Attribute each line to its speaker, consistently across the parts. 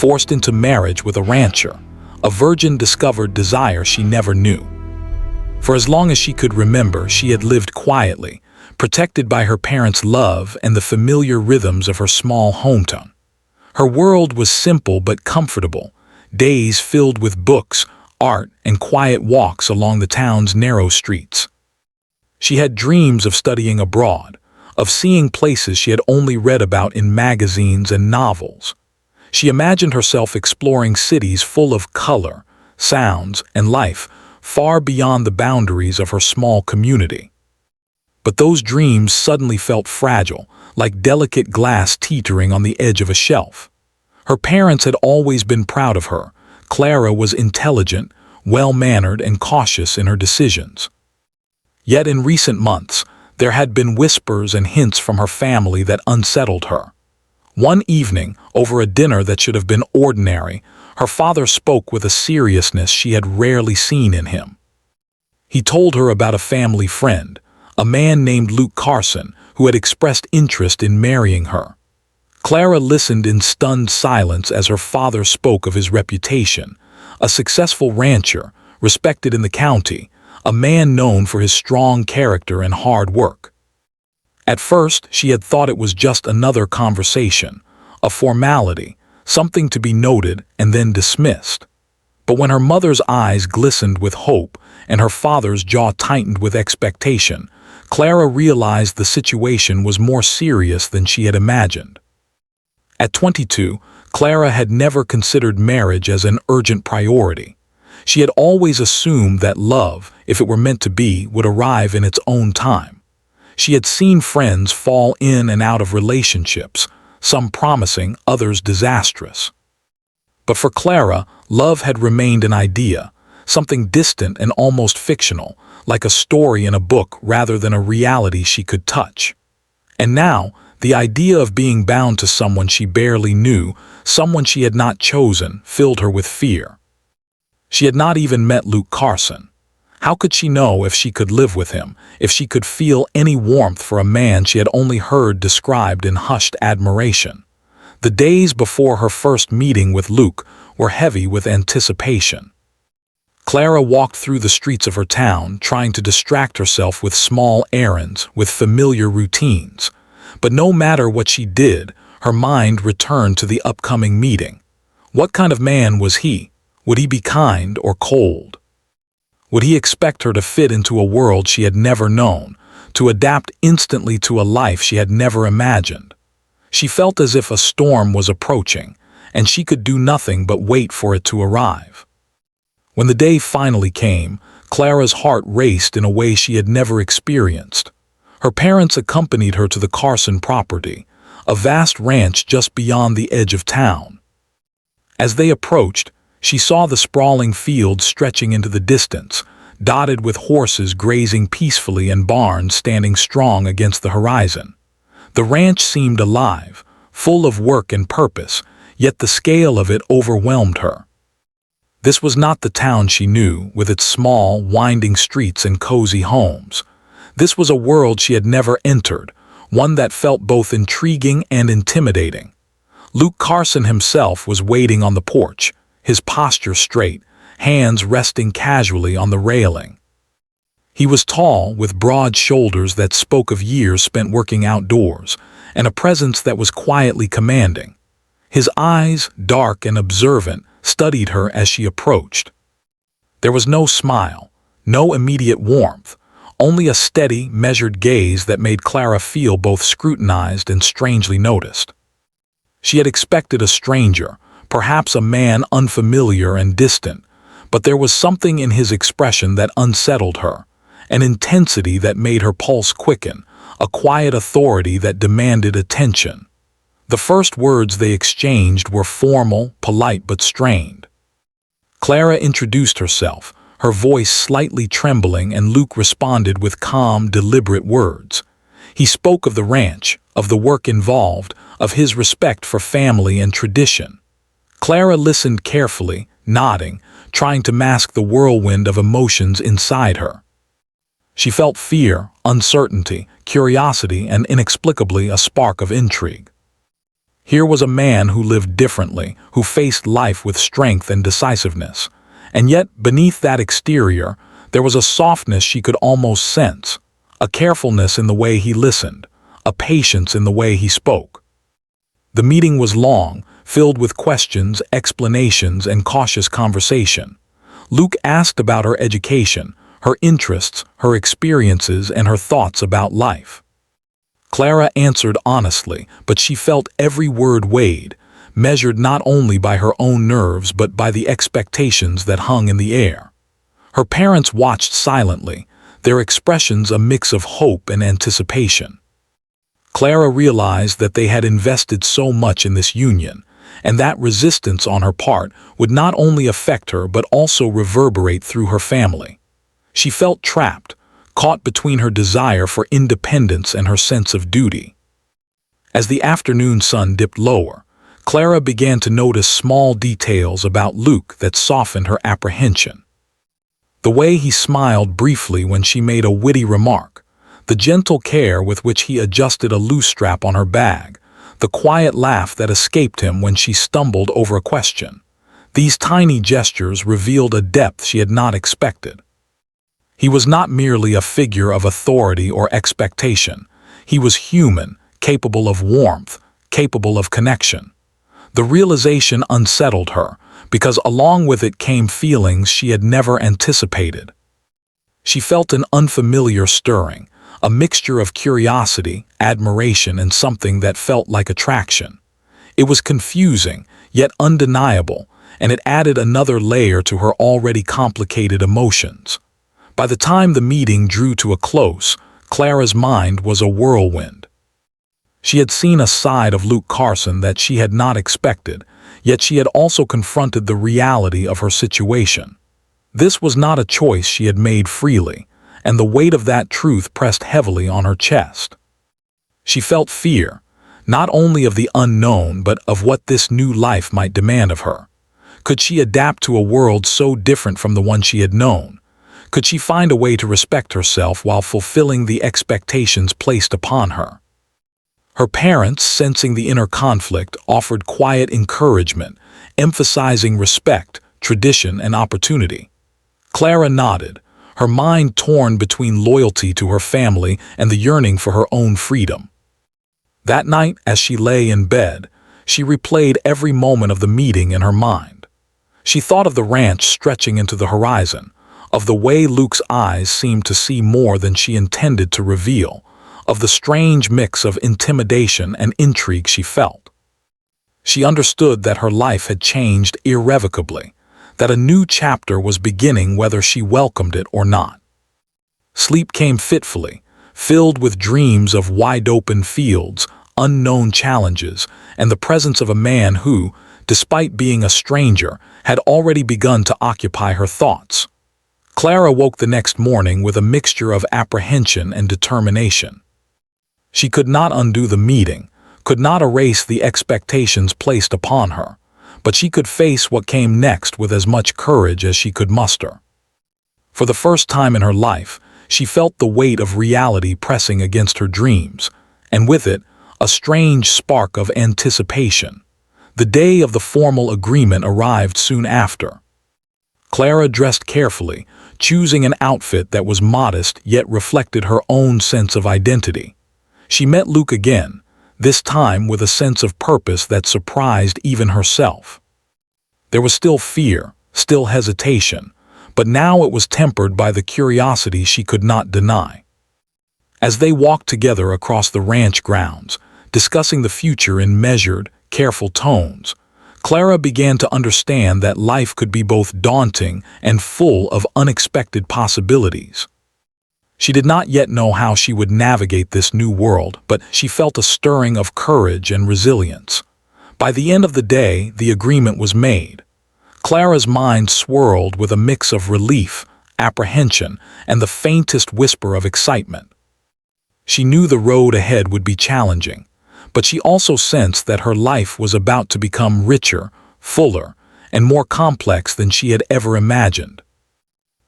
Speaker 1: forced into marriage with a rancher, a virgin discovered desire she never knew. For as long as she could remember, she had lived quietly, protected by her parents' love and the familiar rhythms of her small hometown. Her world was simple but comfortable, days filled with books, art, and quiet walks along the town's narrow streets. She had dreams of studying abroad, of seeing places she had only read about in magazines and novels. She imagined herself exploring cities full of color, sounds, and life, far beyond the boundaries of her small community. But those dreams suddenly felt fragile, like delicate glass teetering on the edge of a shelf. Her parents had always been proud of her. Clara was intelligent, well-mannered, and cautious in her decisions. Yet in recent months, there had been whispers and hints from her family that unsettled her. One evening, over a dinner that should have been ordinary, her father spoke with a seriousness she had rarely seen in him. He told her about a family friend, a man named Luke Carson, who had expressed interest in marrying her. Clara listened in stunned silence as her father spoke of his reputation, a successful rancher, respected in the county, a man known for his strong character and hard work. At first, she had thought it was just another conversation, a formality, something to be noted and then dismissed. But when her mother's eyes glistened with hope and her father's jaw tightened with expectation, Clara realized the situation was more serious than she had imagined. At 22, Clara had never considered marriage as an urgent priority. She had always assumed that love, if it were meant to be, would arrive in its own time. She had seen friends fall in and out of relationships, some promising, others disastrous. But for Clara, love had remained an idea, something distant and almost fictional, like a story in a book rather than a reality she could touch. And now, the idea of being bound to someone she barely knew, someone she had not chosen, filled her with fear. She had not even met Luke Carson. How could she know if she could live with him, if she could feel any warmth for a man she had only heard described in hushed admiration? The days before her first meeting with Luke were heavy with anticipation. Clara walked through the streets of her town, trying to distract herself with small errands, with familiar routines. But no matter what she did, her mind returned to the upcoming meeting. What kind of man was he? Would he be kind or cold? Would he expect her to fit into a world she had never known, to adapt instantly to a life she had never imagined? She felt as if a storm was approaching, and she could do nothing but wait for it to arrive. When the day finally came, Clara's heart raced in a way she had never experienced. Her parents accompanied her to the Carson property, a vast ranch just beyond the edge of town. As they approached, she saw the sprawling fields stretching into the distance, dotted with horses grazing peacefully and barns standing strong against the horizon. The ranch seemed alive, full of work and purpose, yet the scale of it overwhelmed her. This was not the town she knew, with its small, winding streets and cozy homes. This was a world she had never entered, one that felt both intriguing and intimidating. Luke Carson himself was waiting on the porch, his posture straight, hands resting casually on the railing. He was tall, with broad shoulders that spoke of years spent working outdoors, and a presence that was quietly commanding. His eyes, dark and observant, studied her as she approached. There was no smile, no immediate warmth, only a steady, measured gaze that made Clara feel both scrutinized and strangely noticed. She had expected a stranger, perhaps a man unfamiliar and distant, but there was something in his expression that unsettled her, an intensity that made her pulse quicken, a quiet authority that demanded attention. The first words they exchanged were formal, polite but strained. Clara introduced herself, her voice slightly trembling, and Luke responded with calm, deliberate words. He spoke of the ranch, of the work involved, of his respect for family and tradition. Clara listened carefully, nodding, trying to mask the whirlwind of emotions inside her. She felt fear, uncertainty, curiosity, and inexplicably a spark of intrigue. Here was a man who lived differently, who faced life with strength and decisiveness. And yet, beneath that exterior, there was a softness she could almost sense, a carefulness in the way he listened, a patience in the way he spoke. The meeting was long, filled with questions, explanations, and cautious conversation. Luke asked about her education, her interests, her experiences, and her thoughts about life. Clara answered honestly, but she felt every word weighed, measured not only by her own nerves but by the expectations that hung in the air. Her parents watched silently, their expressions a mix of hope and anticipation. Clara realized that they had invested so much in this union, and that resistance on her part would not only affect her but also reverberate through her family. She felt trapped, caught between her desire for independence and her sense of duty. As the afternoon sun dipped lower, Clara began to notice small details about Luke that softened her apprehension. The way he smiled briefly when she made a witty remark, the gentle care with which he adjusted a loose strap on her bag, the quiet laugh that escaped him when she stumbled over a question. These tiny gestures revealed a depth she had not expected. He was not merely a figure of authority or expectation. He was human, capable of warmth, capable of connection. The realization unsettled her, because along with it came feelings she had never anticipated. She felt an unfamiliar stirring, a mixture of curiosity, admiration, and something that felt like attraction. It was confusing, yet undeniable, and it added another layer to her already complicated emotions. By the time the meeting drew to a close, Clara's mind was a whirlwind. She had seen a side of Luke Carson that she had not expected, yet she had also confronted the reality of her situation. This was not a choice she had made freely, and the weight of that truth pressed heavily on her chest. She felt fear, not only of the unknown but of what this new life might demand of her. Could she adapt to a world so different from the one she had known? Could she find a way to respect herself while fulfilling the expectations placed upon her? Her parents, sensing the inner conflict, offered quiet encouragement, emphasizing respect, tradition, and opportunity. Clara nodded, her mind torn between loyalty to her family and the yearning for her own freedom. That night, as she lay in bed, she replayed every moment of the meeting in her mind. She thought of the ranch stretching into the horizon, of the way Luke's eyes seemed to see more than she intended to reveal, of the strange mix of intimidation and intrigue she felt. She understood that her life had changed irrevocably, that a new chapter was beginning whether she welcomed it or not. Sleep came fitfully, filled with dreams of wide-open fields, unknown challenges, and the presence of a man who, despite being a stranger, had already begun to occupy her thoughts. Clara woke the next morning with a mixture of apprehension and determination. She could not undo the meeting, could not erase the expectations placed upon her, but she could face what came next with as much courage as she could muster. For the first time in her life, she felt the weight of reality pressing against her dreams, and with it, a strange spark of anticipation. The day of the formal agreement arrived soon after. Clara dressed carefully, choosing an outfit that was modest yet reflected her own sense of identity. She met Luke again, this time with a sense of purpose that surprised even herself. There was still fear, still hesitation, but now it was tempered by the curiosity she could not deny. As they walked together across the ranch grounds, discussing the future in measured, careful tones, Clara began to understand that life could be both daunting and full of unexpected possibilities. She did not yet know how she would navigate this new world, but she felt a stirring of courage and resilience. By the end of the day, the agreement was made. Clara's mind swirled with a mix of relief, apprehension, and the faintest whisper of excitement. She knew the road ahead would be challenging, but she also sensed that her life was about to become richer, fuller, and more complex than she had ever imagined.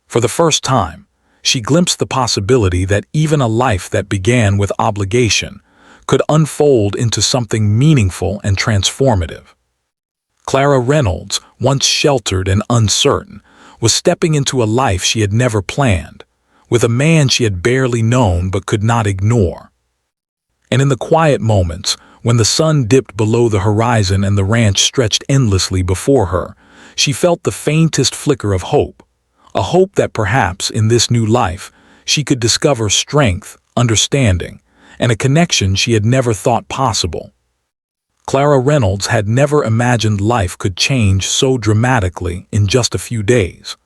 Speaker 1: For the first time, she glimpsed the possibility that even a life that began with obligation could unfold into something meaningful and transformative. Clara Reynolds, once sheltered and uncertain, was stepping into a life she had never planned, with a man she had barely known but could not ignore. And in the quiet moments, when the sun dipped below the horizon and the ranch stretched endlessly before her, she felt the faintest flicker of hope, a hope that perhaps in this new life she could discover strength, understanding, and a connection she had never thought possible. Clara Reynolds had never imagined life could change so dramatically in just a few days.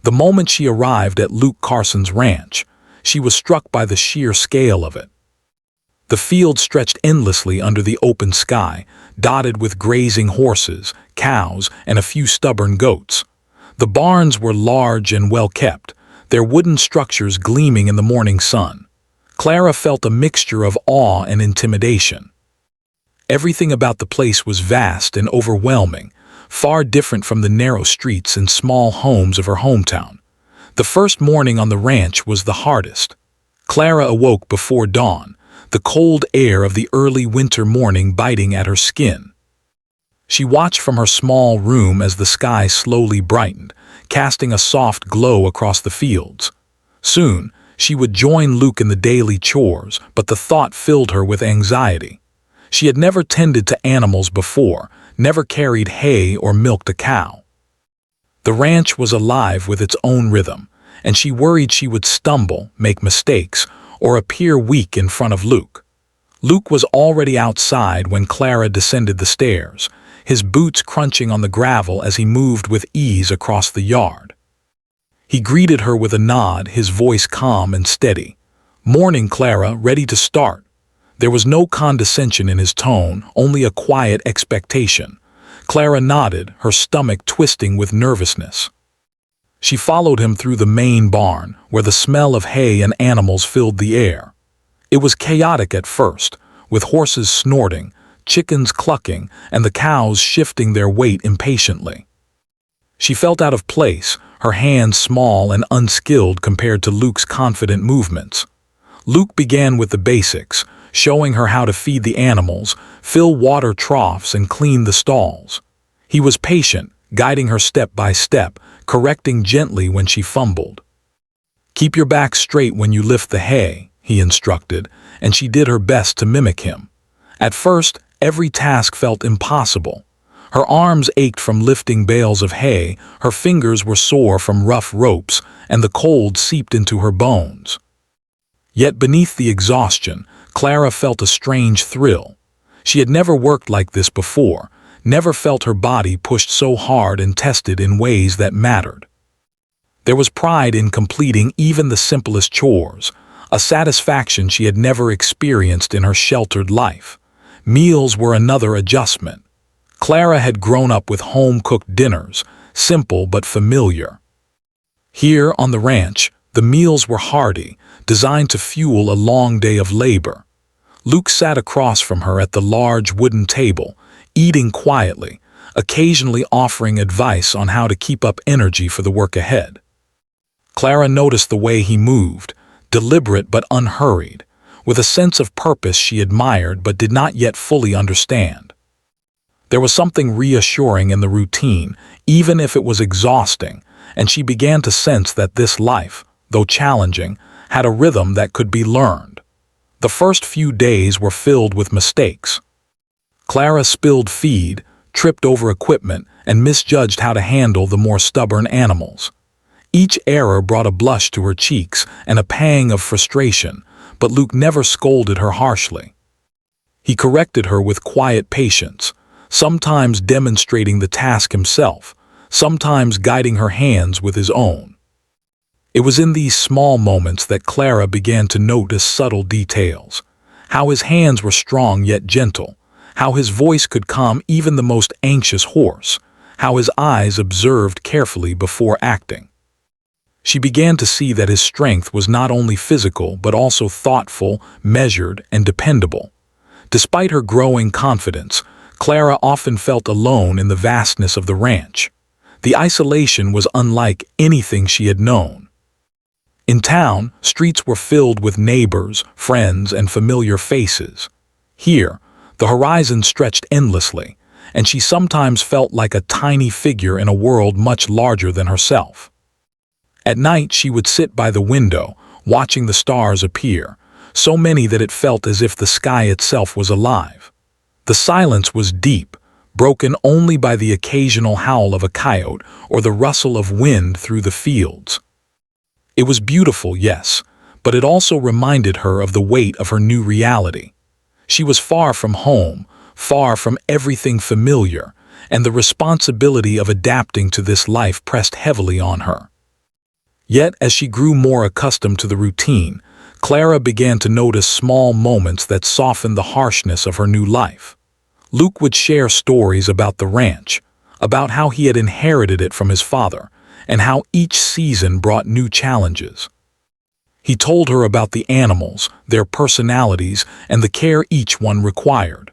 Speaker 1: The moment she arrived at Luke Carson's ranch, she was struck by the sheer scale of it. The field stretched endlessly under the open sky, dotted with grazing horses, cows, and a few stubborn goats. The barns were large and well kept, their wooden structures gleaming in the morning sun. Clara felt a mixture of awe and intimidation. Everything about the place was vast and overwhelming, far different from the narrow streets and small homes of her hometown. The first morning on the ranch was the hardest. Clara awoke before dawn, the cold air of the early winter morning biting at her skin. She watched from her small room as the sky slowly brightened, casting a soft glow across the fields. Soon, she would join Luke in the daily chores, but the thought filled her with anxiety. She had never tended to animals before, never carried hay or milked a cow. The ranch was alive with its own rhythm, and she worried she would stumble, make mistakes, or appear weak in front of Luke. Luke was already outside when Clara descended the stairs, his boots crunching on the gravel as he moved with ease across the yard. He greeted her with a nod, his voice calm and steady. "Morning, Clara, ready to start." There was no condescension in his tone, only a quiet expectation. Clara nodded, her stomach twisting with nervousness. She followed him through the main barn, where the smell of hay and animals filled the air. It was chaotic at first, with horses snorting, chickens clucking, and the cows shifting their weight impatiently. She felt out of place, her hands small and unskilled compared to Luke's confident movements. Luke began with the basics, showing her how to feed the animals, fill water troughs, and clean the stalls. He was patient, guiding her step by step, correcting gently when she fumbled. "Keep your back straight when you lift the hay," he instructed, and she did her best to mimic him. At first, every task felt impossible. Her arms ached from lifting bales of hay, her fingers were sore from rough ropes, and the cold seeped into her bones. Yet beneath the exhaustion, Clara felt a strange thrill. She had never worked like this before, never felt her body pushed so hard and tested in ways that mattered. There was pride in completing even the simplest chores, a satisfaction she had never experienced in her sheltered life. Meals were another adjustment. Clara had grown up with home-cooked dinners, simple but familiar. Here on the ranch, the meals were hearty, designed to fuel a long day of labor. Luke sat across from her at the large wooden table, eating quietly, occasionally offering advice on how to keep up energy for the work ahead. Clara noticed the way he moved, deliberate but unhurried, with a sense of purpose she admired but did not yet fully understand. There was something reassuring in the routine, even if it was exhausting, and she began to sense that this life, though challenging, had a rhythm that could be learned. The first few days were filled with mistakes. Clara spilled feed, tripped over equipment, and misjudged how to handle the more stubborn animals. Each error brought a blush to her cheeks and a pang of frustration, but Luke never scolded her harshly. He corrected her with quiet patience, sometimes demonstrating the task himself, sometimes guiding her hands with his own. It was in these small moments that Clara began to notice subtle details, how his hands were strong yet gentle, how his voice could calm even the most anxious horse, how his eyes observed carefully before acting. She began to see that his strength was not only physical but also thoughtful, measured, and dependable. Despite her growing confidence, Clara often felt alone in the vastness of the ranch. The isolation was unlike anything she had known. In town, streets were filled with neighbors, friends, and familiar faces. Here, the horizon stretched endlessly, and she sometimes felt like a tiny figure in a world much larger than herself. At night, she would sit by the window, watching the stars appear, so many that it felt as if the sky itself was alive. The silence was deep, broken only by the occasional howl of a coyote or the rustle of wind through the fields. It was beautiful, yes, but it also reminded her of the weight of her new reality. She was far from home, far from everything familiar, and the responsibility of adapting to this life pressed heavily on her. Yet, as she grew more accustomed to the routine, Clara began to notice small moments that softened the harshness of her new life. Luke would share stories about the ranch, about how he had inherited it from his father, and how each season brought new challenges. He told her about the animals, their personalities, and the care each one required.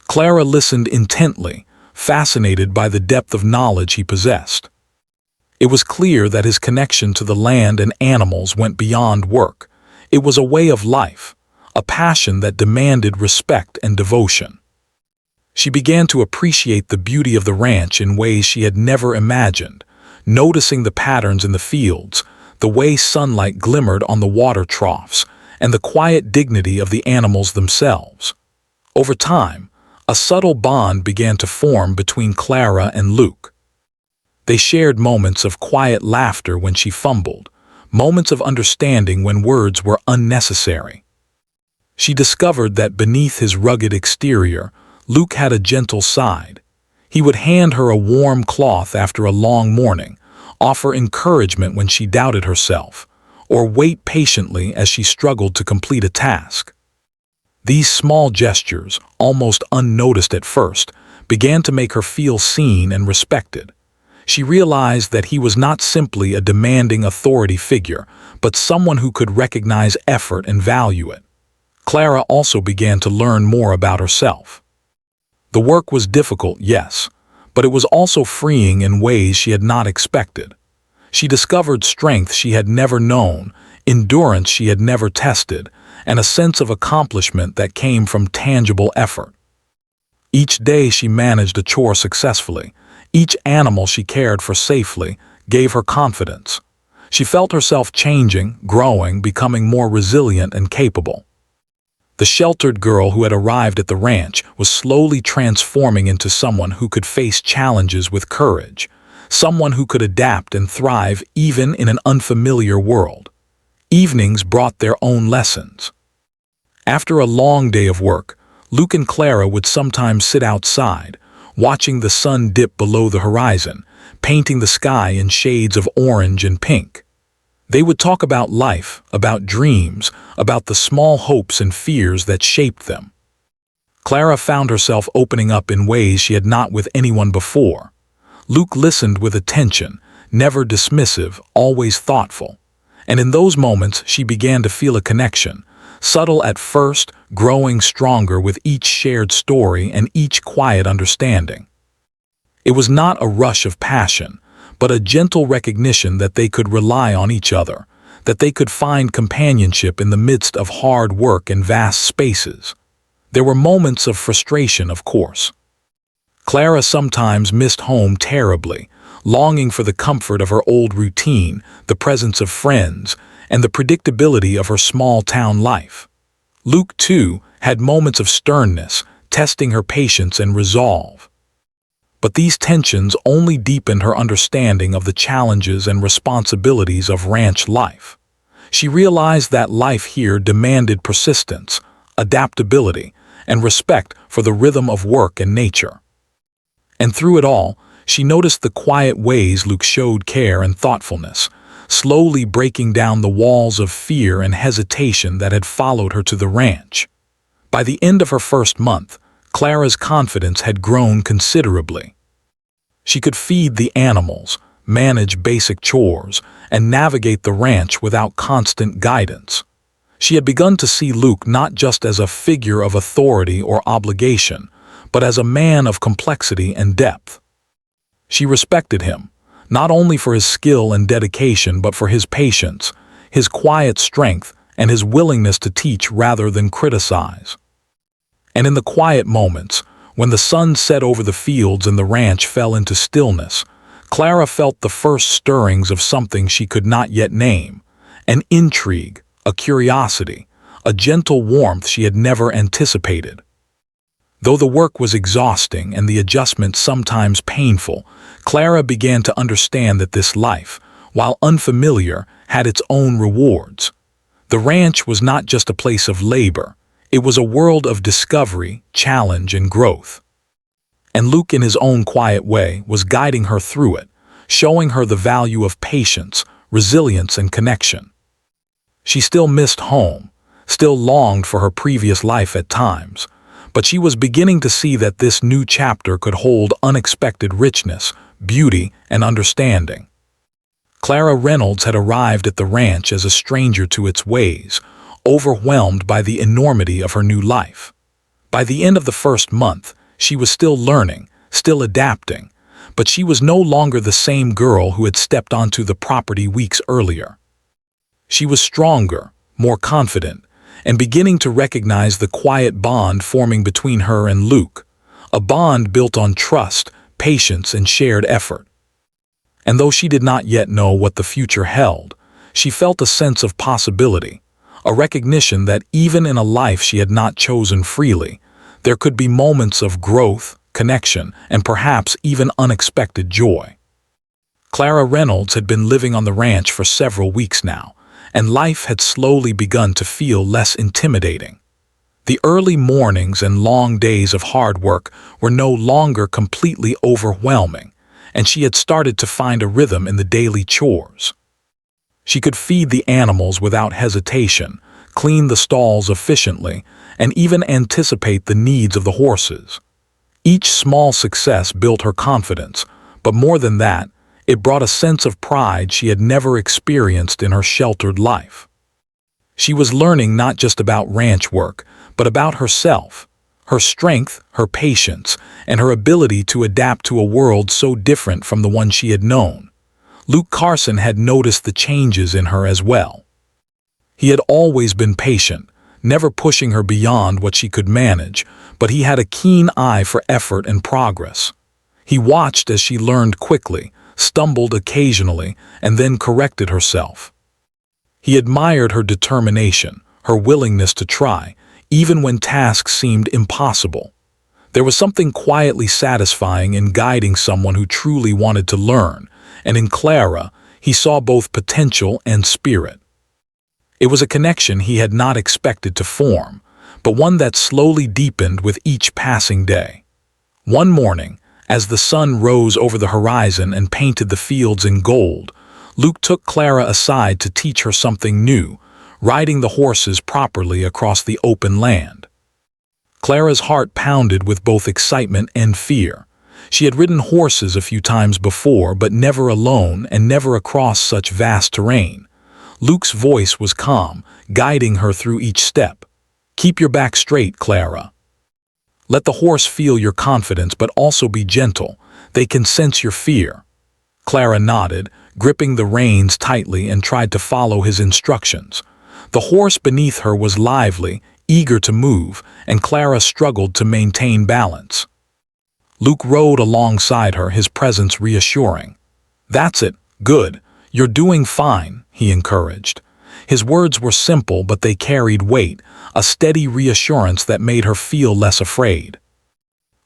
Speaker 1: Clara listened intently, fascinated by the depth of knowledge he possessed. It was clear that his connection to the land and animals went beyond work. It was a way of life, a passion that demanded respect and devotion. She began to appreciate the beauty of the ranch in ways she had never imagined, noticing the patterns in the fields, the way sunlight glimmered on the water troughs, and the quiet dignity of the animals themselves. Over time, a subtle bond began to form between Clara and Luke. They shared moments of quiet laughter when she fumbled, moments of understanding when words were unnecessary. She discovered that beneath his rugged exterior, Luke had a gentle side. He would hand her a warm cloth after a long morning, offer encouragement when she doubted herself, or wait patiently as she struggled to complete a task. These small gestures, almost unnoticed at first, began to make her feel seen and respected. She realized that he was not simply a demanding authority figure, but someone who could recognize effort and value it. Clara also began to learn more about herself. The work was difficult, yes, but it was also freeing in ways she had not expected. She discovered strength she had never known, endurance she had never tested, and a sense of accomplishment that came from tangible effort. Each day she managed a chore successfully. Each animal she cared for safely gave her confidence. She felt herself changing, growing, becoming more resilient and capable. The sheltered girl who had arrived at the ranch was slowly transforming into someone who could face challenges with courage, someone who could adapt and thrive even in an unfamiliar world. Evenings brought their own lessons. After a long day of work, Luke and Clara would sometimes sit outside, watching the sun dip below the horizon, painting the sky in shades of orange and pink. They would talk about life, about dreams, about the small hopes and fears that shaped them. Clara found herself opening up in ways she had not with anyone before. Luke listened with attention, never dismissive, always thoughtful. And in those moments she began to feel a connection, subtle at first, growing stronger with each shared story and each quiet understanding. It was not a rush of passion, but a gentle recognition that they could rely on each other, that they could find companionship in the midst of hard work and vast spaces. There were moments of frustration, of course. Clara sometimes missed home terribly, longing for the comfort of her old routine, the presence of friends, and the predictability of her small-town life. Luke, too, had moments of sternness, testing her patience and resolve. But these tensions only deepened her understanding of the challenges and responsibilities of ranch life. She realized that life here demanded persistence, adaptability, and respect for the rhythm of work and nature. And through it all, she noticed the quiet ways Luke showed care and thoughtfulness, slowly breaking down the walls of fear and hesitation that had followed her to the ranch. By the end of her first month, Clara's confidence had grown considerably. She could feed the animals, manage basic chores, and navigate the ranch without constant guidance. She had begun to see Luke not just as a figure of authority or obligation, but as a man of complexity and depth. She respected him, not only for his skill and dedication but for his patience, his quiet strength, and his willingness to teach rather than criticize. And in the quiet moments, when the sun set over the fields and the ranch fell into stillness, Clara felt the first stirrings of something she could not yet name, an intrigue, a curiosity, a gentle warmth she had never anticipated. Though the work was exhausting and the adjustment sometimes painful, Clara began to understand that this life, while unfamiliar, had its own rewards. The ranch was not just a place of labor, it was a world of discovery, challenge, and growth. And Luke, in his own quiet way, was guiding her through it, showing her the value of patience, resilience, and connection. She still missed home, still longed for her previous life at times, but she was beginning to see that this new chapter could hold unexpected richness, beauty, and understanding. Clara Reynolds had arrived at the ranch as a stranger to its ways, overwhelmed by the enormity of her new life. By the end of the first month, she was still learning, still adapting, but she was no longer the same girl who had stepped onto the property weeks earlier. She was stronger, more confident, and beginning to recognize the quiet bond forming between her and Luke, a bond built on trust, patience, and shared effort. And though she did not yet know what the future held, she felt a sense of possibility, a recognition that even in a life she had not chosen freely, there could be moments of growth, connection, and perhaps even unexpected joy. Clara Reynolds had been living on the ranch for several weeks now, and life had slowly begun to feel less intimidating. The early mornings and long days of hard work were no longer completely overwhelming, and she had started to find a rhythm in the daily chores. She could feed the animals without hesitation, clean the stalls efficiently, and even anticipate the needs of the horses. Each small success built her confidence, but more than that, it brought a sense of pride she had never experienced in her sheltered life. She was learning not just about ranch work, but about herself, her strength, her patience, and her ability to adapt to a world so different from the one she had known. Luke Carson had noticed the changes in her as well. He had always been patient, never pushing her beyond what she could manage, but he had a keen eye for effort and progress. He watched as she learned quickly, stumbled occasionally, and then corrected herself. He admired her determination, her willingness to try, even when tasks seemed impossible. There was something quietly satisfying in guiding someone who truly wanted to learn, and in Clara, he saw both potential and spirit. It was a connection he had not expected to form, but one that slowly deepened with each passing day. One morning, as the sun rose over the horizon and painted the fields in gold, Luke took Clara aside to teach her something new, riding the horses properly across the open land. Clara's heart pounded with both excitement and fear. She had ridden horses a few times before, but never alone and never across such vast terrain. Luke's voice was calm, guiding her through each step. "Keep your back straight, Clara. Let the horse feel your confidence, but also be gentle. They can sense your fear." Clara nodded, gripping the reins tightly, and tried to follow his instructions. The horse beneath her was lively, eager to move, and Clara struggled to maintain balance. Luke rode alongside her, his presence reassuring. "That's it, good, you're doing fine," he encouraged. His words were simple, but they carried weight, a steady reassurance that made her feel less afraid.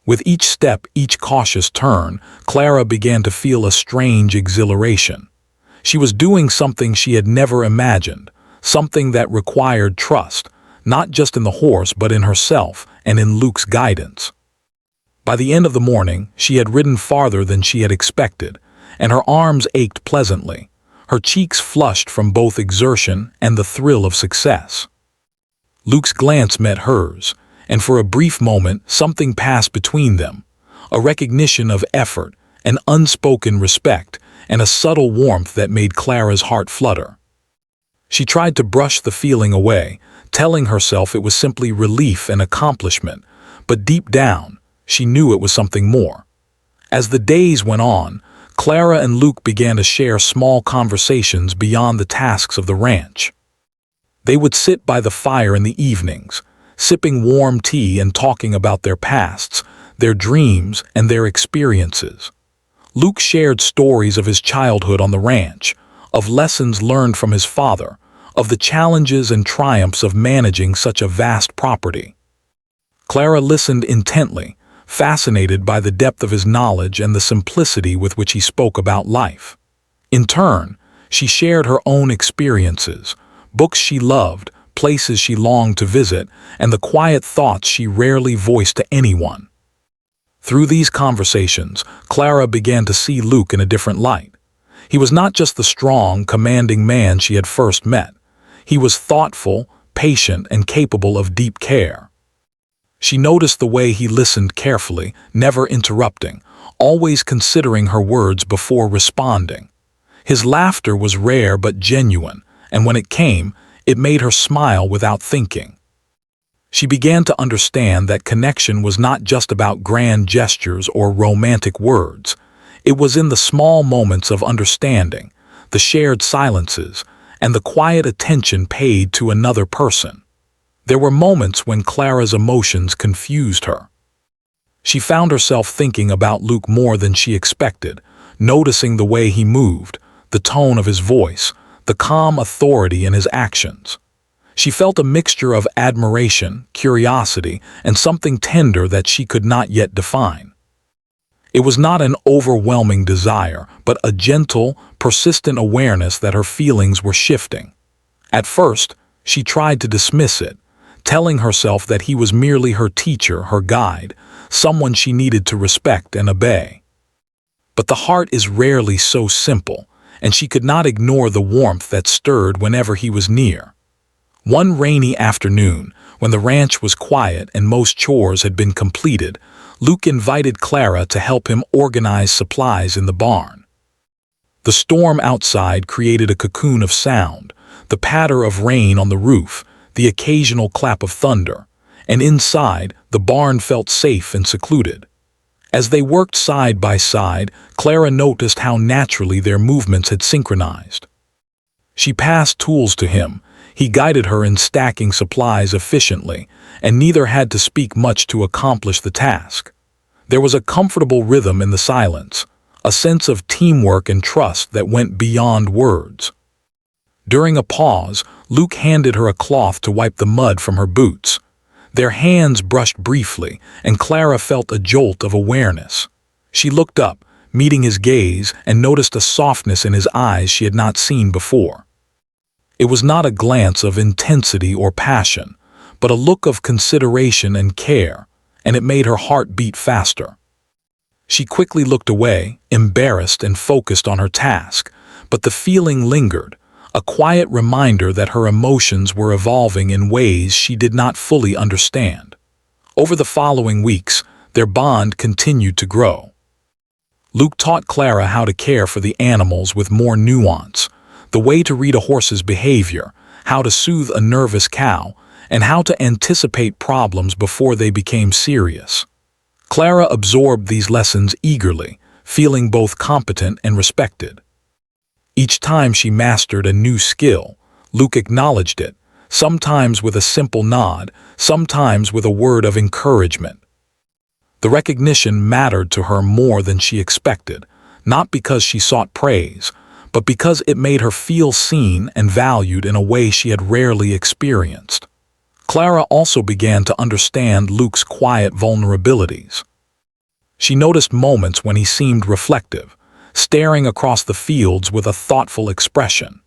Speaker 1: With each step, each cautious turn, Clara began to feel a strange exhilaration. She was doing something she had never imagined, something that required trust, not just in the horse but in herself and in Luke's guidance. By the end of the morning, she had ridden farther than she had expected, and her arms ached pleasantly, her cheeks flushed from both exertion and the thrill of success. Luke's glance met hers, and for a brief moment something passed between them, a recognition of effort, an unspoken respect, and a subtle warmth that made Clara's heart flutter. She tried to brush the feeling away, telling herself it was simply relief and accomplishment, but deep down, she knew it was something more. As the days went on, Clara and Luke began to share small conversations beyond the tasks of the ranch. They would sit by the fire in the evenings, sipping warm tea and talking about their pasts, their dreams, and their experiences. Luke shared stories of his childhood on the ranch, of lessons learned from his father, of the challenges and triumphs of managing such a vast property. Clara listened intently, fascinated by the depth of his knowledge and the simplicity with which he spoke about life. In turn, she shared her own experiences, books she loved, places she longed to visit, and the quiet thoughts she rarely voiced to anyone. Through these conversations, Clara began to see Luke in a different light. He was not just the strong, commanding man she had first met. He was thoughtful, patient, and capable of deep care. She noticed the way he listened carefully, never interrupting, always considering her words before responding. His laughter was rare but genuine, and when it came, it made her smile without thinking. She began to understand that connection was not just about grand gestures or romantic words. It was in the small moments of understanding, the shared silences, and the quiet attention paid to another person. There were moments when Clara's emotions confused her. She found herself thinking about Luke more than she expected, noticing the way he moved, the tone of his voice, the calm authority in his actions. She felt a mixture of admiration, curiosity, and something tender that she could not yet define. It was not an overwhelming desire, but a gentle, persistent awareness that her feelings were shifting. At first, she tried to dismiss it, telling herself that he was merely her teacher, her guide, someone she needed to respect and obey. But the heart is rarely so simple, and she could not ignore the warmth that stirred whenever he was near. One rainy afternoon, when the ranch was quiet and most chores had been completed, Luke invited Clara to help him organize supplies in the barn. The storm outside created a cocoon of sound, the patter of rain on the roof, the occasional clap of thunder, and inside, the barn felt safe and secluded. As they worked side by side, Clara noticed how naturally their movements had synchronized. She passed tools to him, he guided her in stacking supplies efficiently, and neither had to speak much to accomplish the task. There was a comfortable rhythm in the silence, a sense of teamwork and trust that went beyond words. During a pause, Luke handed her a cloth to wipe the mud from her boots. Their hands brushed briefly, and Clara felt a jolt of awareness. She looked up, meeting his gaze, and noticed a softness in his eyes she had not seen before. It was not a glance of intensity or passion, but a look of consideration and care, and it made her heart beat faster. She quickly looked away, embarrassed and focused on her task, but the feeling lingered, a quiet reminder that her emotions were evolving in ways she did not fully understand. Over the following weeks, their bond continued to grow. Luke taught Clara how to care for the animals with more nuance, the way to read a horse's behavior, how to soothe a nervous cow, and how to anticipate problems before they became serious. Clara absorbed these lessons eagerly, feeling both competent and respected. Each time she mastered a new skill, Luke acknowledged it, sometimes with a simple nod, sometimes with a word of encouragement. The recognition mattered to her more than she expected, not because she sought praise, but because it made her feel seen and valued in a way she had rarely experienced. Clara also began to understand Luke's quiet vulnerabilities. She noticed moments when he seemed reflective, staring across the fields with a thoughtful expression.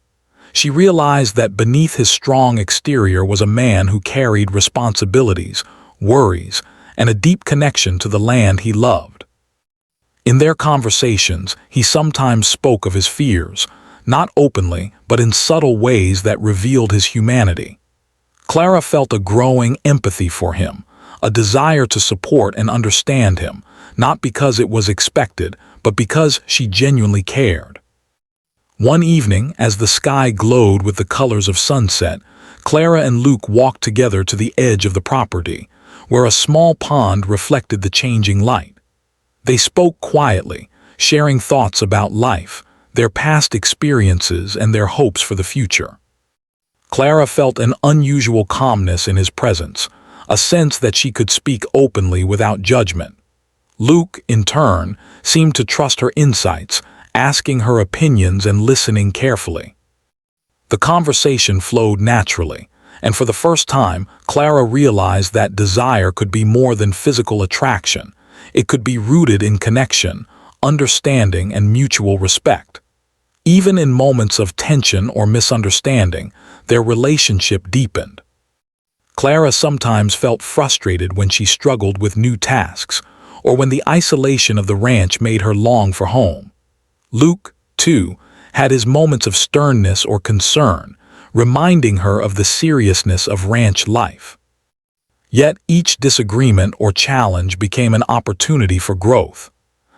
Speaker 1: She realized that beneath his strong exterior was a man who carried responsibilities, worries, and a deep connection to the land he loved. In their conversations, he sometimes spoke of his fears, not openly, but in subtle ways that revealed his humanity. Clara felt a growing empathy for him, a desire to support and understand him, not because it was expected, but because she genuinely cared. One evening, as the sky glowed with the colors of sunset, Clara and Luke walked together to the edge of the property, where a small pond reflected the changing light. They spoke quietly, sharing thoughts about life, their past experiences, and their hopes for the future. Clara felt an unusual calmness in his presence, a sense that she could speak openly without judgment. Luke, in turn, seemed to trust her insights, asking her opinions and listening carefully. The conversation flowed naturally, and for the first time, Clara realized that desire could be more than physical attraction. It could be rooted in connection, understanding, and mutual respect. Even in moments of tension or misunderstanding, their relationship deepened. Clara sometimes felt frustrated when she struggled with new tasks, or when the isolation of the ranch made her long for home. Luke, too, had his moments of sternness or concern, reminding her of the seriousness of ranch life. Yet each disagreement or challenge became an opportunity for growth.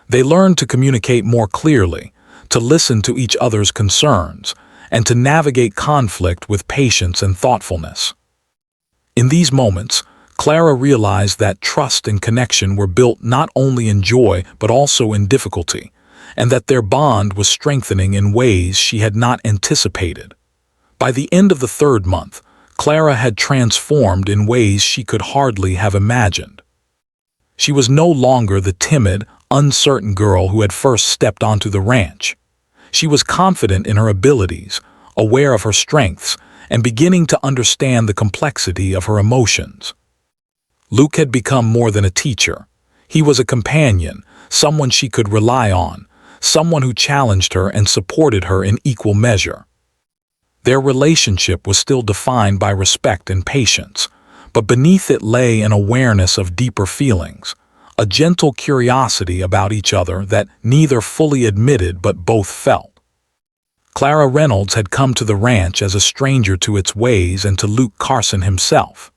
Speaker 1: They learned to communicate more clearly, to listen to each other's concerns, and to navigate conflict with patience and thoughtfulness. In these moments, Clara realized that trust and connection were built not only in joy but also in difficulty, and that their bond was strengthening in ways she had not anticipated. By the end of the third month, Clara had transformed in ways she could hardly have imagined. She was no longer the timid, uncertain girl who had first stepped onto the ranch. She was confident in her abilities, aware of her strengths, and beginning to understand the complexity of her emotions. Luke had become more than a teacher. He was a companion, someone she could rely on, someone who challenged her and supported her in equal measure. Their relationship was still defined by respect and patience, but beneath it lay an awareness of deeper feelings, a gentle curiosity about each other that neither fully admitted but both felt. Clara Reynolds had come to the ranch as a stranger to its ways and to Luke Carson himself.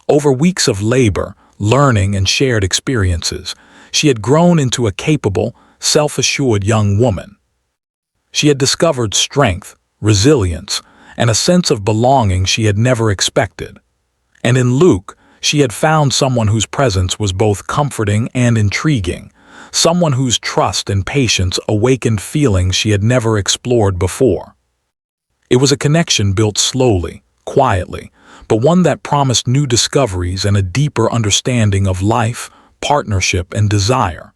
Speaker 1: Over weeks of labor, learning, and shared experiences, she had grown into a capable, self-assured young woman. She had discovered strength, resilience, and a sense of belonging she had never expected. And in Luke, she had found someone whose presence was both comforting and intriguing, someone whose trust and patience awakened feelings she had never explored before. It was a connection built slowly, quietly, but one that promised new discoveries and a deeper understanding of life, partnership, and desire.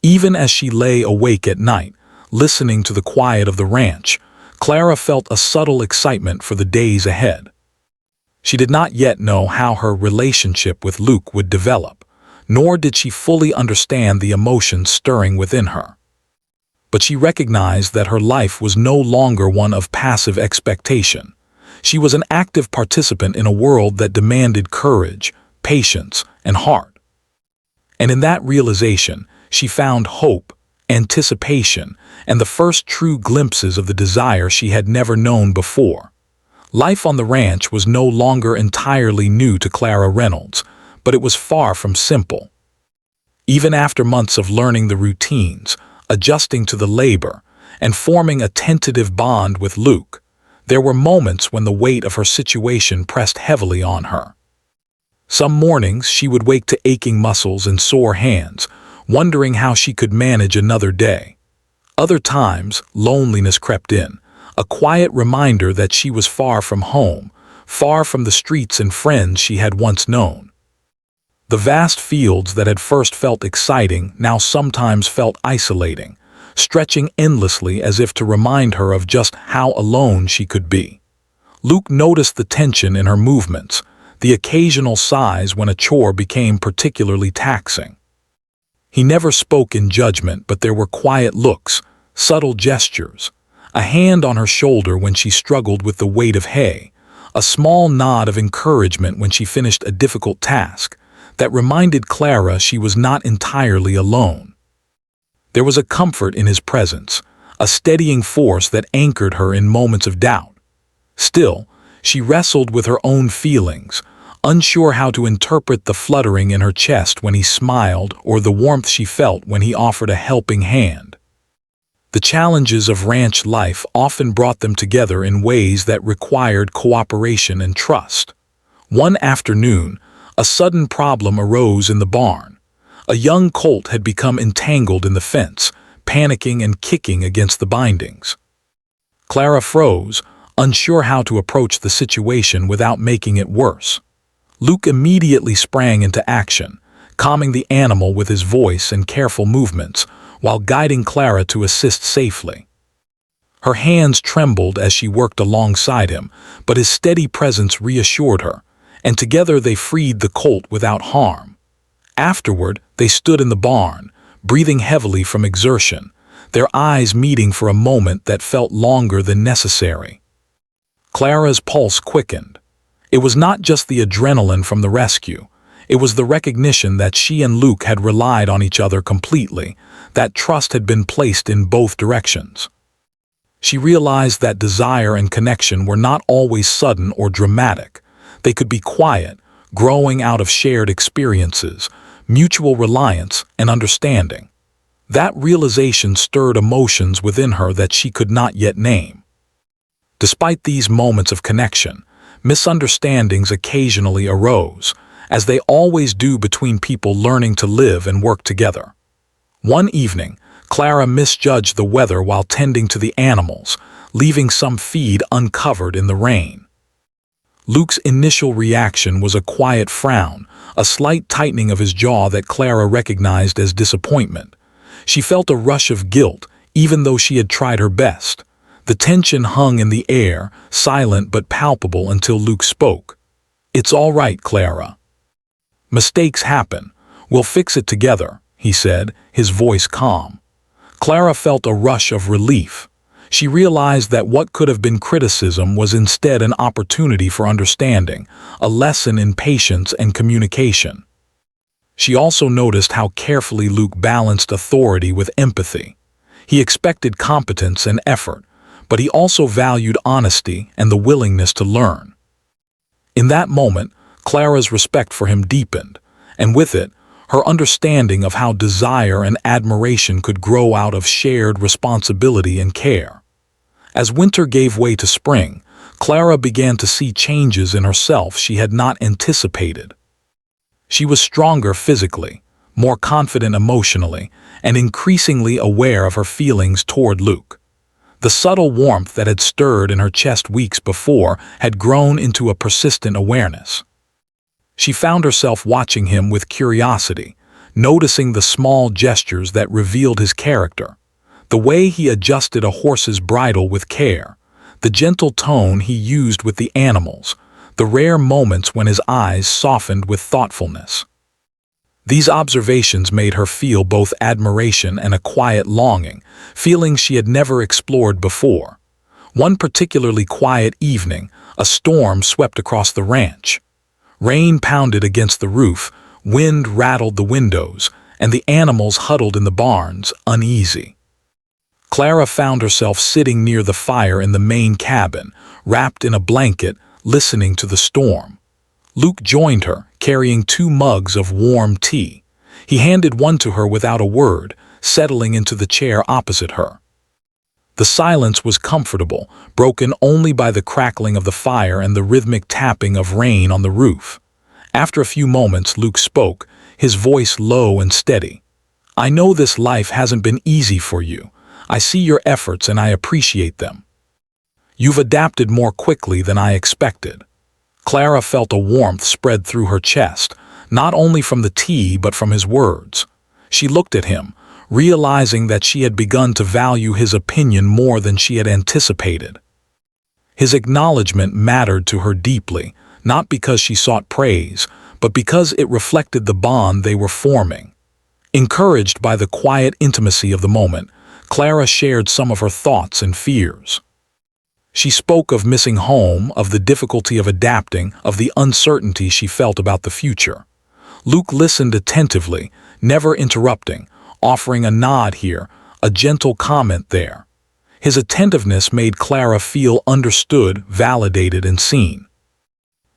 Speaker 1: Even as she lay awake at night, listening to the quiet of the ranch, Clara felt a subtle excitement for the days ahead. She did not yet know how her relationship with Luke would develop, nor did she fully understand the emotions stirring within her. But she recognized that her life was no longer one of passive expectation. She was an active participant in a world that demanded courage, patience, and heart. And in that realization, she found hope, anticipation, and the first true glimpses of the desire she had never known before. Life on the ranch was no longer entirely new to Clara Reynolds, but it was far from simple. Even after months of learning the routines, adjusting to the labor, and forming a tentative bond with Luke, there were moments when the weight of her situation pressed heavily on her. Some mornings she would wake to aching muscles and sore hands, wondering how she could manage another day. Other times, loneliness crept in, a quiet reminder that she was far from home, far from the streets and friends she had once known. The vast fields that had first felt exciting now sometimes felt isolating, stretching endlessly as if to remind her of just how alone she could be. Luke noticed the tension in her movements, the occasional sighs when a chore became particularly taxing. He never spoke in judgment, but there were quiet looks, subtle gestures, a hand on her shoulder when she struggled with the weight of hay, a small nod of encouragement when she finished a difficult task, that reminded Clara she was not entirely alone. There was a comfort in his presence, a steadying force that anchored her in moments of doubt. Still, she wrestled with her own feelings, unsure how to interpret the fluttering in her chest when he smiled or the warmth she felt when he offered a helping hand. The challenges of ranch life often brought them together in ways that required cooperation and trust. One afternoon, a sudden problem arose in the barn. A young colt had become entangled in the fence, panicking and kicking against the bindings. Clara froze, unsure how to approach the situation without making it worse. Luke immediately sprang into action, calming the animal with his voice and careful movements, while guiding Clara to assist safely. Her hands trembled as she worked alongside him, but his steady presence reassured her, and together they freed the colt without harm. Afterward, they stood in the barn, breathing heavily from exertion, their eyes meeting for a moment that felt longer than necessary. Clara's pulse quickened. It was not just the adrenaline from the rescue. It was the recognition that she and Luke had relied on each other completely, that trust had been placed in both directions. She realized that desire and connection were not always sudden or dramatic. They could be quiet, growing out of shared experiences, mutual reliance, and understanding. That realization stirred emotions within her that she could not yet name. Despite these moments of connection, misunderstandings occasionally arose, as they always do between people learning to live and work together. One evening, Clara misjudged the weather while tending to the animals, leaving some feed uncovered in the rain. Luke's initial reaction was a quiet frown, a slight tightening of his jaw that Clara recognized as disappointment. She felt a rush of guilt, even though she had tried her best. The tension hung in the air, silent but palpable until Luke spoke. "It's all right, Clara. Mistakes happen. We'll fix it together," he said, his voice calm. Clara felt a rush of relief. She realized that what could have been criticism was instead an opportunity for understanding, a lesson in patience and communication. She also noticed how carefully Luke balanced authority with empathy. He expected competence and effort, but he also valued honesty and the willingness to learn. In that moment, Clara's respect for him deepened, and with it, her understanding of how desire and admiration could grow out of shared responsibility and care. As winter gave way to spring, Clara began to see changes in herself she had not anticipated. She was stronger physically, more confident emotionally, and increasingly aware of her feelings toward Luke. The subtle warmth that had stirred in her chest weeks before had grown into a persistent awareness. She found herself watching him with curiosity, noticing the small gestures that revealed his character, the way he adjusted a horse's bridle with care, the gentle tone he used with the animals, the rare moments when his eyes softened with thoughtfulness. These observations made her feel both admiration and a quiet longing, feelings she had never explored before. One particularly quiet evening, a storm swept across the ranch. Rain pounded against the roof, wind rattled the windows, and the animals huddled in the barns, uneasy. Clara found herself sitting near the fire in the main cabin, wrapped in a blanket, listening to the storm. Luke joined her, carrying 2 mugs of warm tea. He handed one to her without a word, settling into the chair opposite her. The silence was comfortable, broken only by the crackling of the fire and the rhythmic tapping of rain on the roof. After a few moments, Luke spoke, his voice low and steady. "I know this life hasn't been easy for you. I see your efforts and I appreciate them. You've adapted more quickly than I expected." Clara felt a warmth spread through her chest, not only from the tea but from his words. She looked at him, realizing that she had begun to value his opinion more than she had anticipated. His acknowledgement mattered to her deeply, not because she sought praise, but because it reflected the bond they were forming. Encouraged by the quiet intimacy of the moment, Clara shared some of her thoughts and fears. She spoke of missing home, of the difficulty of adapting, of the uncertainty she felt about the future. Luke listened attentively, never interrupting, offering a nod here, a gentle comment there. His attentiveness made Clara feel understood, validated, and seen.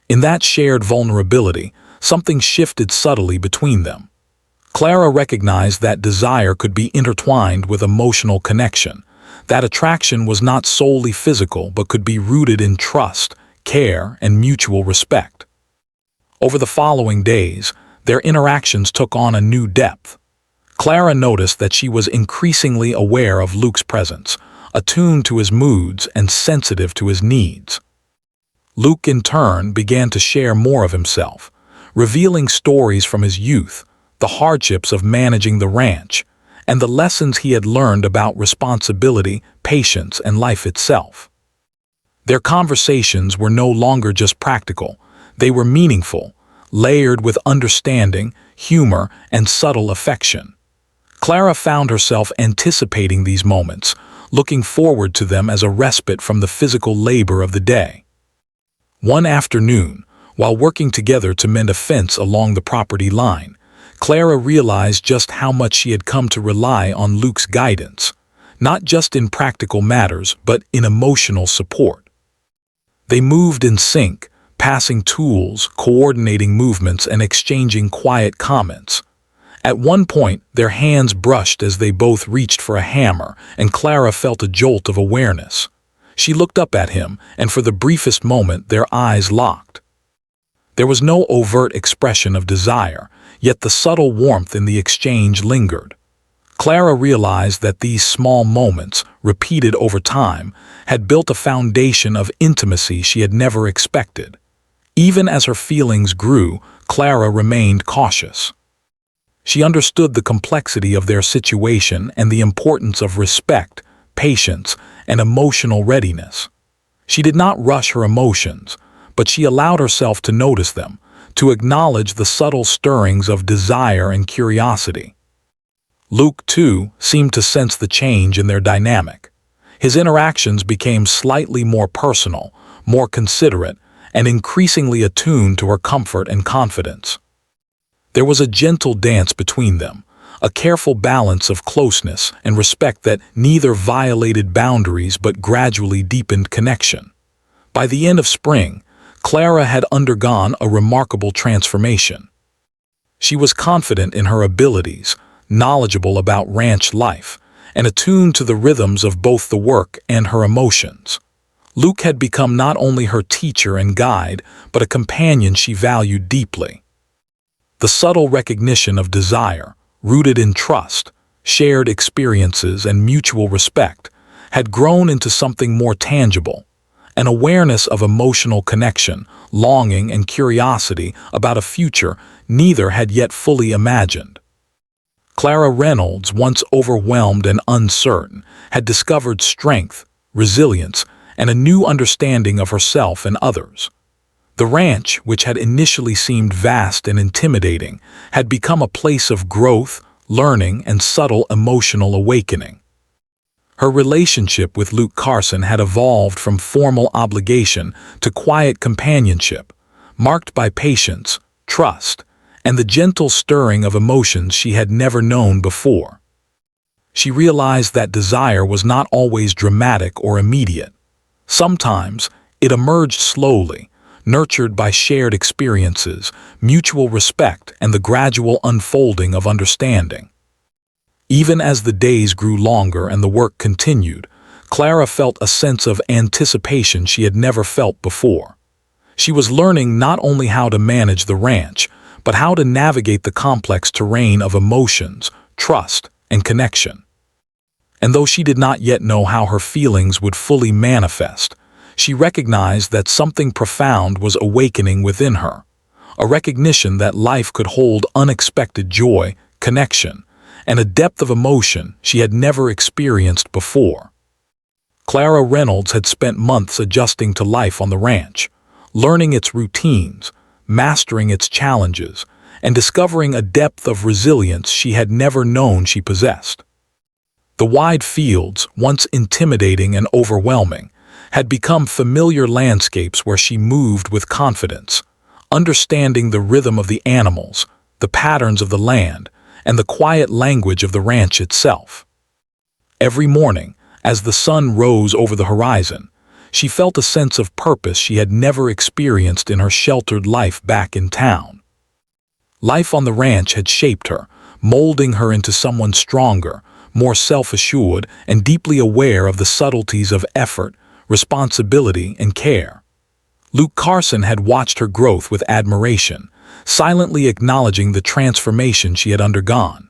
Speaker 1: In that shared vulnerability, something shifted subtly between them. Clara recognized that desire could be intertwined with emotional connection. That attraction was not solely physical but could be rooted in trust, care, and mutual respect. Over the following days, their interactions took on a new depth. Clara noticed that she was increasingly aware of Luke's presence, attuned to his moods and sensitive to his needs. Luke, in turn, began to share more of himself, revealing stories from his youth, the hardships of managing the ranch, and the lessons he had learned about responsibility, patience, and life itself. Their conversations were no longer just practical, they were meaningful, layered with understanding, humor, and subtle affection. Clara found herself anticipating these moments, looking forward to them as a respite from the physical labor of the day. One afternoon, while working together to mend a fence along the property line, Clara realized just how much she had come to rely on Luke's guidance, not just in practical matters but in emotional support. They moved in sync, passing tools, coordinating movements, and exchanging quiet comments. At one point, their hands brushed as they both reached for a hammer, and Clara felt a jolt of awareness. She looked up at him, and for the briefest moment their eyes locked. There was no overt expression of desire, yet the subtle warmth in the exchange lingered. Clara realized that these small moments, repeated over time, had built a foundation of intimacy she had never expected. Even as her feelings grew, Clara remained cautious. She understood the complexity of their situation and the importance of respect, patience, and emotional readiness. She did not rush her emotions, but she allowed herself to notice them, to acknowledge the subtle stirrings of desire and curiosity. Luke, too, seemed to sense the change in their dynamic. His interactions became slightly more personal, more considerate, and increasingly attuned to her comfort and confidence. There was a gentle dance between them, a careful balance of closeness and respect that neither violated boundaries but gradually deepened connection. By the end of spring, Clara had undergone a remarkable transformation. She was confident in her abilities, knowledgeable about ranch life, and attuned to the rhythms of both the work and her emotions. Luke had become not only her teacher and guide, but a companion she valued deeply. The subtle recognition of desire, rooted in trust, shared experiences, and mutual respect, had grown into something more tangible, an awareness of emotional connection, longing, and curiosity about a future neither had yet fully imagined. Clara Reynolds, once overwhelmed and uncertain, had discovered strength, resilience, and a new understanding of herself and others. The ranch, which had initially seemed vast and intimidating, had become a place of growth, learning, and subtle emotional awakening. Her relationship with Luke Carson had evolved from formal obligation to quiet companionship, marked by patience, trust, and the gentle stirring of emotions she had never known before. She realized that desire was not always dramatic or immediate. Sometimes it emerged slowly, nurtured by shared experiences, mutual respect, and the gradual unfolding of understanding. Even as the days grew longer and the work continued, Clara felt a sense of anticipation she had never felt before. She was learning not only how to manage the ranch, but how to navigate the complex terrain of emotions, trust, and connection. And though she did not yet know how her feelings would fully manifest, she recognized that something profound was awakening within her, a recognition that life could hold unexpected joy, connection, and a depth of emotion she had never experienced before. Clara Reynolds had spent months adjusting to life on the ranch, learning its routines, mastering its challenges, and discovering a depth of resilience she had never known she possessed. The wide fields, once intimidating and overwhelming, had become familiar landscapes where she moved with confidence, understanding the rhythm of the animals, the patterns of the land, and the quiet language of the ranch itself. Every morning, as the sun rose over the horizon, she felt a sense of purpose she had never experienced in her sheltered life back in town. Life on the ranch had shaped her, molding her into someone stronger, more self-assured, and deeply aware of the subtleties of effort, responsibility, and care. Luke Carson had watched her growth with admiration, silently acknowledging the transformation she had undergone.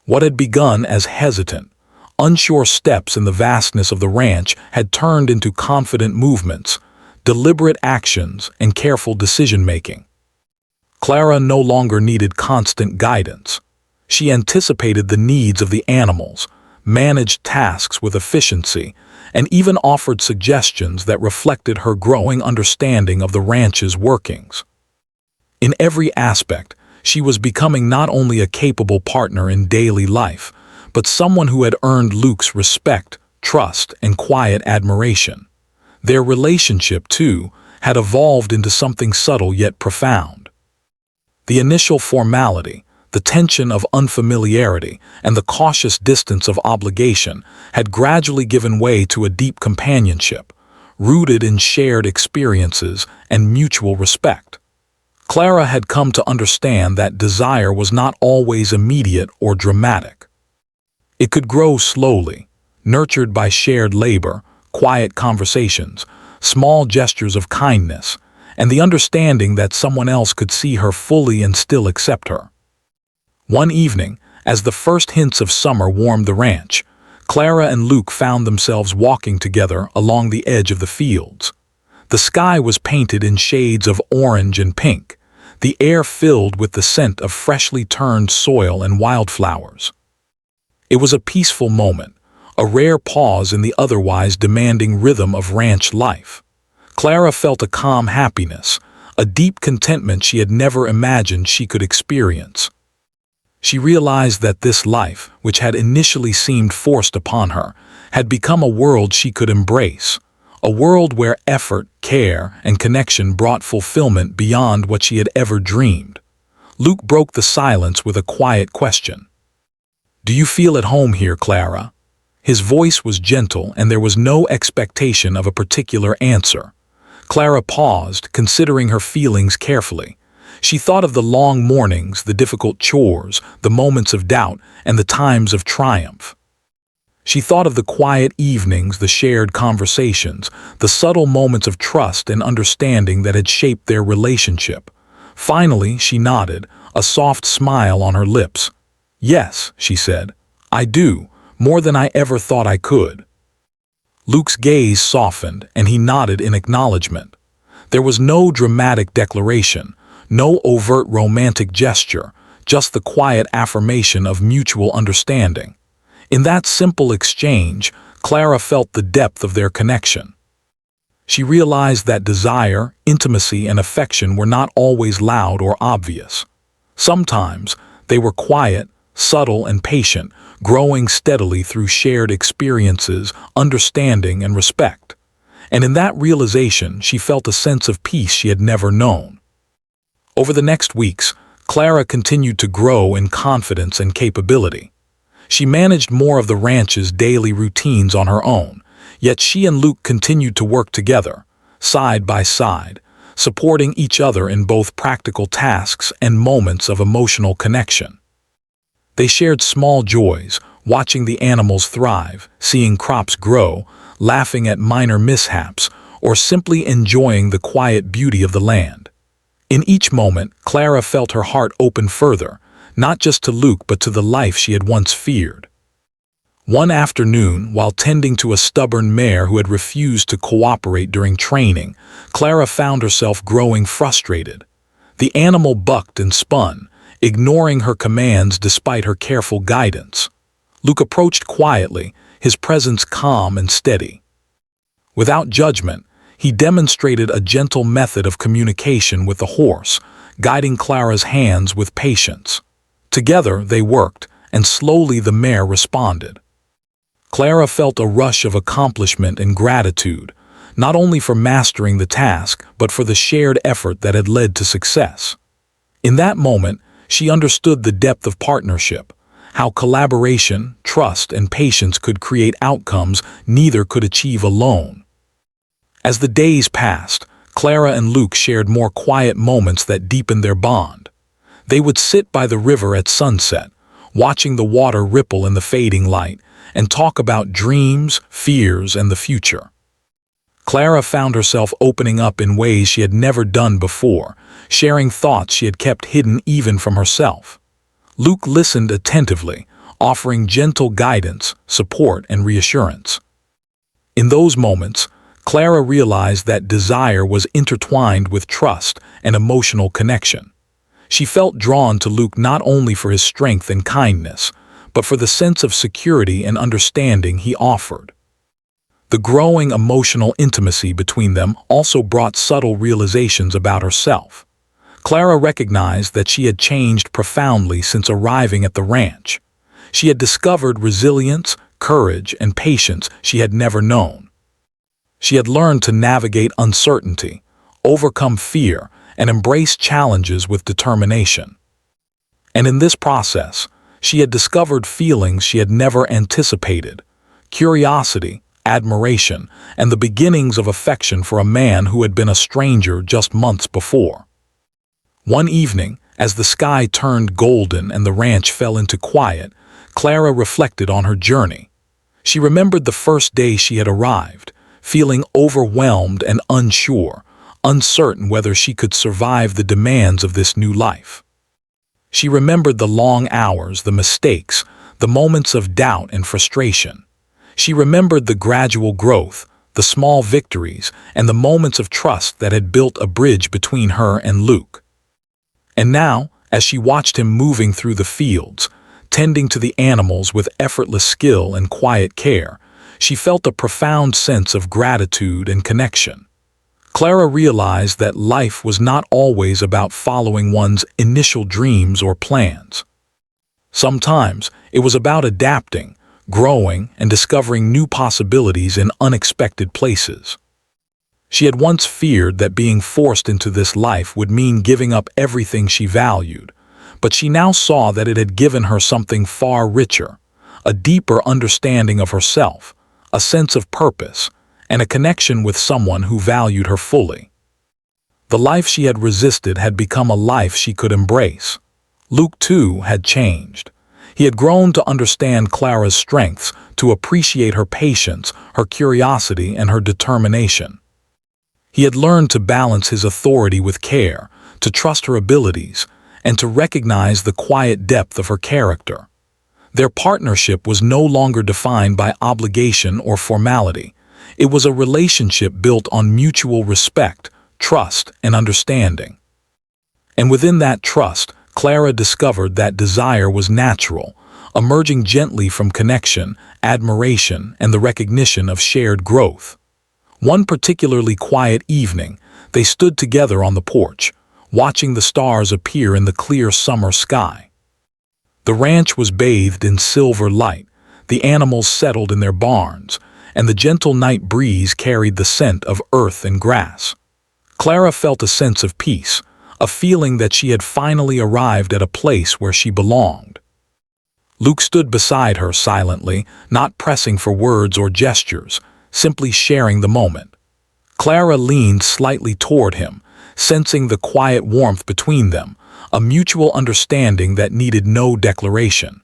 Speaker 1: What had begun as hesitant, unsure steps in the vastness of the ranch had turned into confident movements, deliberate actions, and careful decision-making. Clara no longer needed constant guidance. She anticipated the needs of the animals, managed tasks with efficiency, and even offered suggestions that reflected her growing understanding of the ranch's workings. In every aspect, she was becoming not only a capable partner in daily life, but someone who had earned Luke's respect, trust, and quiet admiration. Their relationship, too, had evolved into something subtle yet profound. The initial formality, the tension of unfamiliarity, and the cautious distance of obligation had gradually given way to a deep companionship, rooted in shared experiences and mutual respect. Clara had come to understand that desire was not always immediate or dramatic. It could grow slowly, nurtured by shared labor, quiet conversations, small gestures of kindness, and the understanding that someone else could see her fully and still accept her. One evening, as the first hints of summer warmed the ranch, Clara and Luke found themselves walking together along the edge of the fields. The sky was painted in shades of orange and pink, the air filled with the scent of freshly turned soil and wildflowers. It was a peaceful moment, a rare pause in the otherwise demanding rhythm of ranch life. Clara felt a calm happiness, a deep contentment she had never imagined she could experience. She realized that this life, which had initially seemed forced upon her, had become a world she could embrace, a world where effort, care, and connection brought fulfillment beyond what she had ever dreamed. Luke broke the silence with a quiet question. "Do you feel at home here, Clara?" His voice was gentle, and there was no expectation of a particular answer. Clara paused, considering her feelings carefully. She thought of the long mornings, the difficult chores, the moments of doubt, and the times of triumph. She thought of the quiet evenings, the shared conversations, the subtle moments of trust and understanding that had shaped their relationship. Finally, she nodded, a soft smile on her lips. "Yes," she said, "I do, more than I ever thought I could." Luke's gaze softened, and he nodded in acknowledgement. There was no dramatic declaration, no overt romantic gesture, just the quiet affirmation of mutual understanding. In that simple exchange, Clara felt the depth of their connection. She realized that desire, intimacy, and affection were not always loud or obvious. Sometimes, they were quiet, subtle, and patient, growing steadily through shared experiences, understanding, and respect. And in that realization, she felt a sense of peace she had never known. Over the next weeks, Clara continued to grow in confidence and capability. She managed more of the ranch's daily routines on her own, yet she and Luke continued to work together, side by side, supporting each other in both practical tasks and moments of emotional connection. They shared small joys, watching the animals thrive, seeing crops grow, laughing at minor mishaps, or simply enjoying the quiet beauty of the land. In each moment, Clara felt her heart open further, not just to Luke but to the life she had once feared. One afternoon, while tending to a stubborn mare who had refused to cooperate during training, Clara found herself growing frustrated. The animal bucked and spun, ignoring her commands despite her careful guidance. Luke approached quietly, his presence calm and steady. Without judgment, he demonstrated a gentle method of communication with the horse, guiding Clara's hands with patience. Together they worked, and slowly the mare responded. Clara felt a rush of accomplishment and gratitude, not only for mastering the task, but for the shared effort that had led to success. In that moment, she understood the depth of partnership, how collaboration, trust, and patience could create outcomes neither could achieve alone. As the days passed, Clara and Luke shared more quiet moments that deepened their bond. They would sit by the river at sunset, watching the water ripple in the fading light, and talk about dreams, fears, and the future. Clara found herself opening up in ways she had never done before, sharing thoughts she had kept hidden even from herself. Luke listened attentively, offering gentle guidance, support, and reassurance. In those moments, Clara realized that desire was intertwined with trust and emotional connection. She felt drawn to Luke not only for his strength and kindness, but for the sense of security and understanding he offered. The growing emotional intimacy between them also brought subtle realizations about herself. Clara recognized that she had changed profoundly since arriving at the ranch. She had discovered resilience, courage, and patience she had never known. She had learned to navigate uncertainty, overcome fear, and embrace challenges with determination. And in this process, she had discovered feelings she had never anticipated: curiosity, admiration, and the beginnings of affection for a man who had been a stranger just months before. One evening, as the sky turned golden and the ranch fell into quiet, Clara reflected on her journey. She remembered the first day she had arrived, feeling overwhelmed and unsure, uncertain whether she could survive the demands of this new life. She remembered the long hours, the mistakes, the moments of doubt and frustration. She remembered the gradual growth, the small victories, and the moments of trust that had built a bridge between her and Luke. And now, as she watched him moving through the fields, tending to the animals with effortless skill and quiet care, she felt a profound sense of gratitude and connection. Clara realized that life was not always about following one's initial dreams or plans. Sometimes it was about adapting, growing, and discovering new possibilities in unexpected places. She had once feared that being forced into this life would mean giving up everything she valued, but she now saw that it had given her something far richer: a deeper understanding of herself, a sense of purpose, and a connection with someone who valued her fully. The life she had resisted had become a life she could embrace. Luke, too, had changed. He had grown to understand Clara's strengths, to appreciate her patience, her curiosity, and her determination. He had learned to balance his authority with care, to trust her abilities, and to recognize the quiet depth of her character. Their partnership was no longer defined by obligation or formality. It was a relationship built on mutual respect, trust, and understanding. And within that trust, Clara discovered that desire was natural, emerging gently from connection, admiration, and the recognition of shared growth. One particularly quiet evening, they stood together on the porch, watching the stars appear in the clear summer sky. The ranch was bathed in silver light, the animals settled in their barns, and the gentle night breeze carried the scent of earth and grass. Clara felt a sense of peace, a feeling that she had finally arrived at a place where she belonged. Luke stood beside her silently, not pressing for words or gestures, simply sharing the moment. Clara leaned slightly toward him, sensing the quiet warmth between them, a mutual understanding that needed no declaration.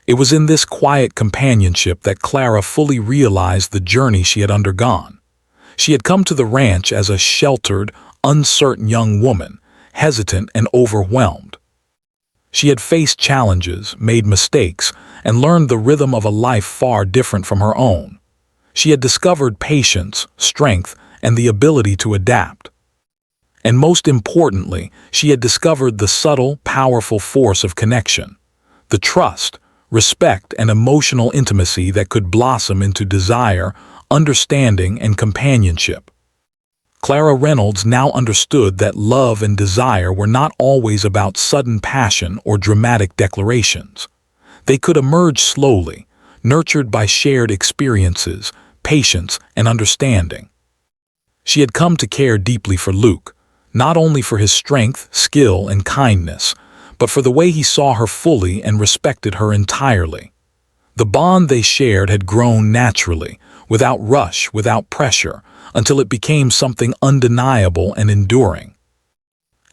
Speaker 1: It was in this quiet companionship that Clara fully realized the journey she had undergone. She had come to the ranch as a sheltered, uncertain young woman, hesitant and overwhelmed. She had faced challenges, made mistakes, and learned the rhythm of a life far different from her own. She had discovered patience, strength, and the ability to adapt. And most importantly, she had discovered the subtle, powerful force of connection, the trust, respect, and emotional intimacy that could blossom into desire, understanding, and companionship. Clara Reynolds now understood that love and desire were not always about sudden passion or dramatic declarations. They could emerge slowly, nurtured by shared experiences, patience, and understanding. She had come to care deeply for Luke, not only for his strength, skill, and kindness, but for the way he saw her fully and respected her entirely. The bond they shared had grown naturally, without rush, without pressure, until it became something undeniable and enduring.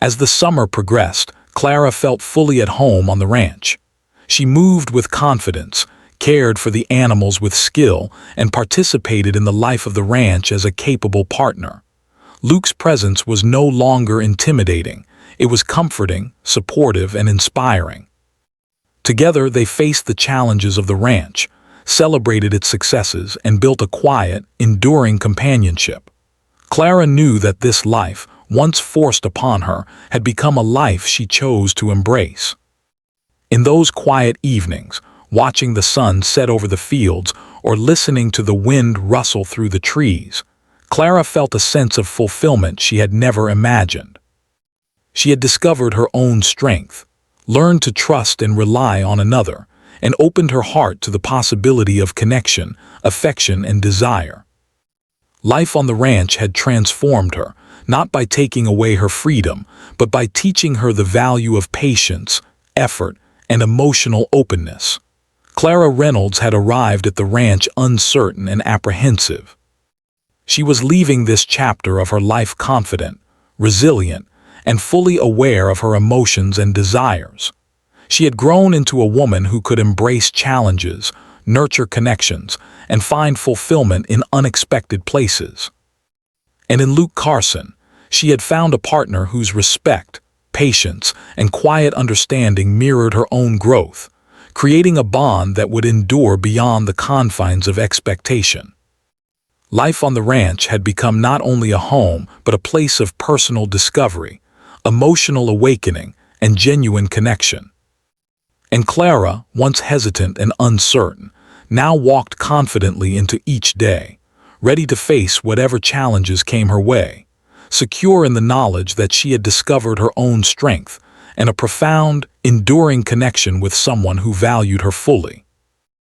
Speaker 1: As the summer progressed, Clara felt fully at home on the ranch. She moved with confidence, cared for the animals with skill, and participated in the life of the ranch as a capable partner. Luke's presence was no longer intimidating. It was comforting, supportive, and inspiring. Together they faced the challenges of the ranch, celebrated its successes, and built a quiet, enduring companionship. Clara knew that this life, once forced upon her, had become a life she chose to embrace. In those quiet evenings, watching the sun set over the fields or listening to the wind rustle through the trees, Clara felt a sense of fulfillment she had never imagined. She had discovered her own strength, learned to trust and rely on another, and opened her heart to the possibility of connection, affection, and desire. Life on the ranch had transformed her, not by taking away her freedom, but by teaching her the value of patience, effort, and emotional openness. Clara Reynolds had arrived at the ranch uncertain and apprehensive. She was leaving this chapter of her life confident, resilient, and fully aware of her emotions and desires. She had grown into a woman who could embrace challenges, nurture connections, and find fulfillment in unexpected places. And in Luke Carson, she had found a partner whose respect, patience, and quiet understanding mirrored her own growth, creating a bond that would endure beyond the confines of expectation. Life on the ranch had become not only a home, but a place of personal discovery, emotional awakening, and genuine connection. And Clara, once hesitant and uncertain, now walked confidently into each day, ready to face whatever challenges came her way, secure in the knowledge that she had discovered her own strength and a profound, enduring connection with someone who valued her fully.